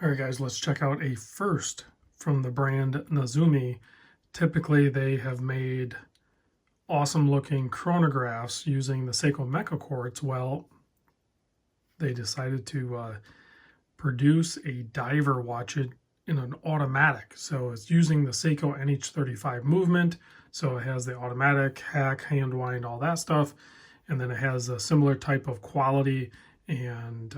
All right, guys, let's check out a first from the brand Nezumi. Typically, they have made awesome looking chronographs using the Seiko Mecha quartz. Well, they decided to produce a diver watch in an automatic. So it's using the Seiko NH35 movement. So it has the automatic, hack, hand wind, all that stuff. And then it has a similar type of quality and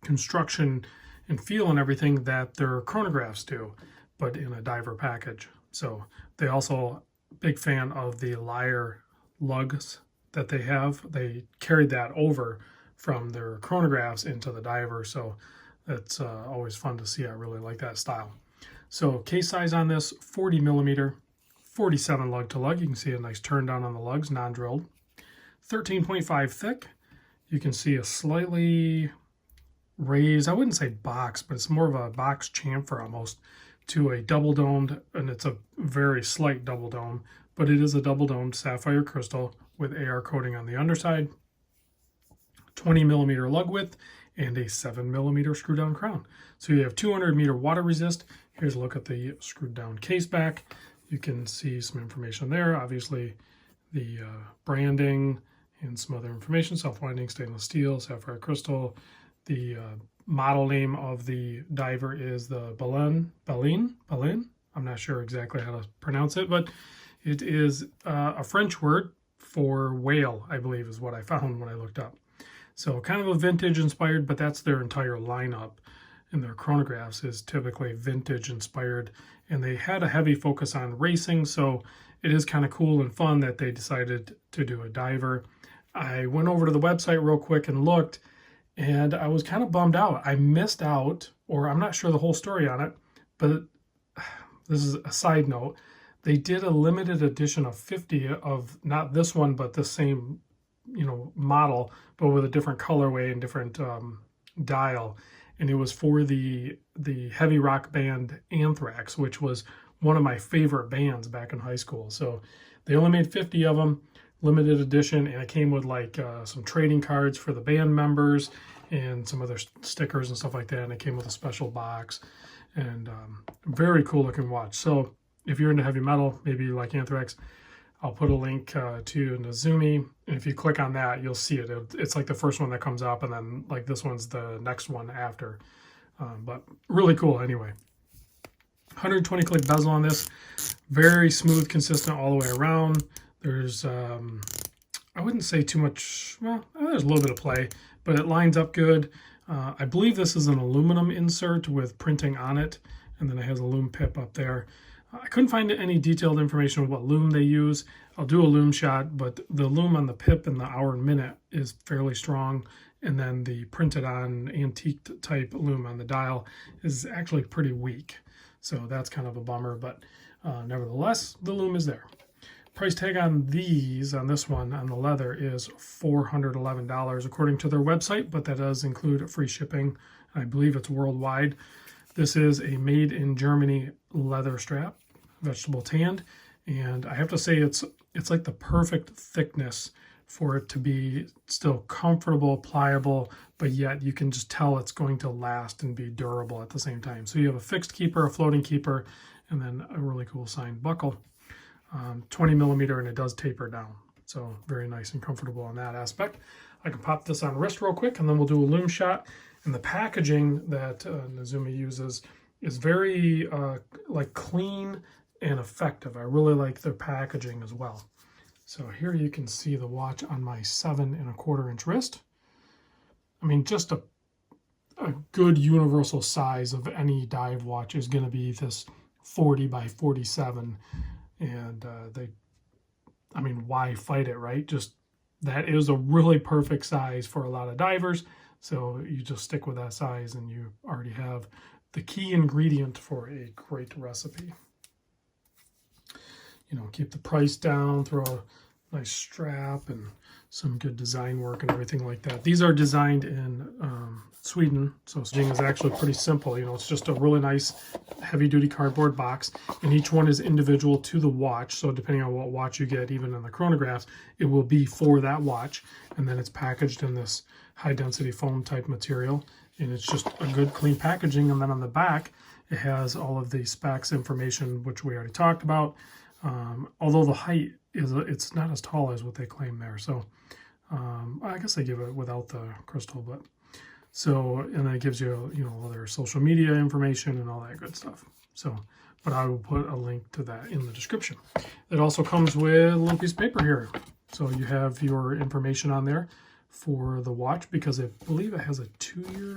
construction and feel and everything that their chronographs do, but in a diver package. So they also, big fan of the Lyre lugs that they have. They carried that over from their chronographs into the diver. So that's always fun to see. I really like that style. So case size on this, 40 millimeter, 47 lug to lug. You can see a nice turn down on the lugs, non-drilled. 13.5 thick. You can see a slightly raised, I wouldn't say box, but it's more of a box chamfer almost, to a double domed, and it's a very slight double dome, but it is a double domed sapphire crystal with AR coating on the underside, 20 millimeter lug width, and a 7 millimeter screw down crown. So you have 200 meter water resist. Here's a look at the screwed down case back. You can see some information there. Obviously the branding and some other information, self-winding stainless steel, sapphire crystal. The model name of the diver is the Baleine. I'm not sure exactly how to pronounce it, but it is a French word for whale, I believe is what I found when I looked up. So kind of a vintage inspired, but that's their entire lineup. And their chronographs is typically vintage inspired. And they had a heavy focus on racing, so it is kind of cool and fun that they decided to do a diver. I went over to the website real quick and looked, and I was kind of bummed out. I missed out, or I'm not sure the whole story on it, but this is a side note. They did a limited edition of 50 of not this one, but the same, model, but with a different colorway and different dial. And it was for the heavy rock band Anthrax, which was one of my favorite bands back in high school. So they only made 50 of them, limited edition, and it came with like some trading cards for the band members and some other stickers and stuff like that. And it came with a special box, and very cool looking watch. So if you're into heavy metal, maybe you like Anthrax, I'll put a link to Nezumi, and if you click on that, you'll see it. It's like the first one that comes up, and then like this one's the next one after. But really cool anyway. 120 click bezel on this, very smooth, consistent all the way around. There's, I wouldn't say too much, well, there's a little bit of play, but it lines up good. I believe this is an aluminum insert with printing on it, and then it has a loom pip up there. I couldn't find any detailed information on what loom they use. I'll do a loom shot, but the loom on the pip and the hour and minute is fairly strong, and then the printed on antique type loom on the dial is actually pretty weak. So that's kind of a bummer, but nevertheless, the loom is there. Price tag on this one, on the leather, is $411 according to their website, but that does include free shipping. I believe it's worldwide. This is a made in Germany leather strap, vegetable tanned, and I have to say it's like the perfect thickness for it to be still comfortable, pliable, but yet you can just tell it's going to last and be durable at the same time. So you have a fixed keeper, a floating keeper, and then a really cool signed buckle. 20 millimeter, and it does taper down. So very nice and comfortable on that aspect. I can pop this on wrist real quick, and then we'll do a loom shot. And the packaging that Nezumi uses is very like clean and effective. I really like their packaging as well. So here you can see the watch on my 7¼ inch wrist. I mean, just a good universal size of any dive watch is going to be this 40 by 47. And why fight it, right? Just that is a really perfect size for a lot of divers. So you just stick with that size and you already have the key ingredient for a great recipe. Keep the price down, throw a nice strap and some good design work and everything like that. These are designed in Sweden, so stitching is actually pretty simple. It's just a really nice heavy-duty cardboard box, and each one is individual to the watch. So depending on what watch you get, even in the chronographs, it will be for that watch, and then it's packaged in this high-density foam type material, and it's just a good clean packaging. And then on the back, it has all of the specs information, which we already talked about. Although the height it's not as tall as what they claim there. So I guess they give it without the crystal, but so, and then it gives you, you know, other social media information and all that good stuff. So, but I will put a link to that in the description. It also comes with a little piece of paper here. So you have your information on there for the watch, because I believe it has a 2-year,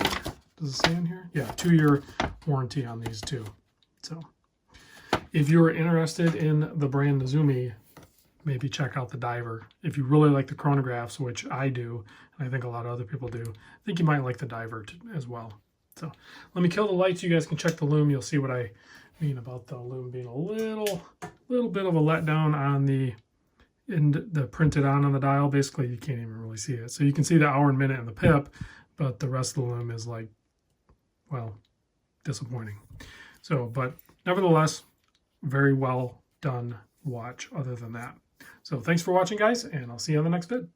does it say in here? Yeah, 2-year warranty on these too. So if you're interested in the brand Nezumi, maybe check out the Diver. If you really like the chronographs, which I do, and I think a lot of other people do, I think you might like the Diver as well. So let me kill the lights. You guys can check the loom. You'll see what I mean about the loom being a little bit of a letdown on the printed on the dial. Basically, you can't even really see it. So you can see the hour and minute and the pip, but the rest of the loom is like, well, disappointing. So, but nevertheless, very well done watch other than that. So thanks for watching, guys, and I'll see you on the next vid.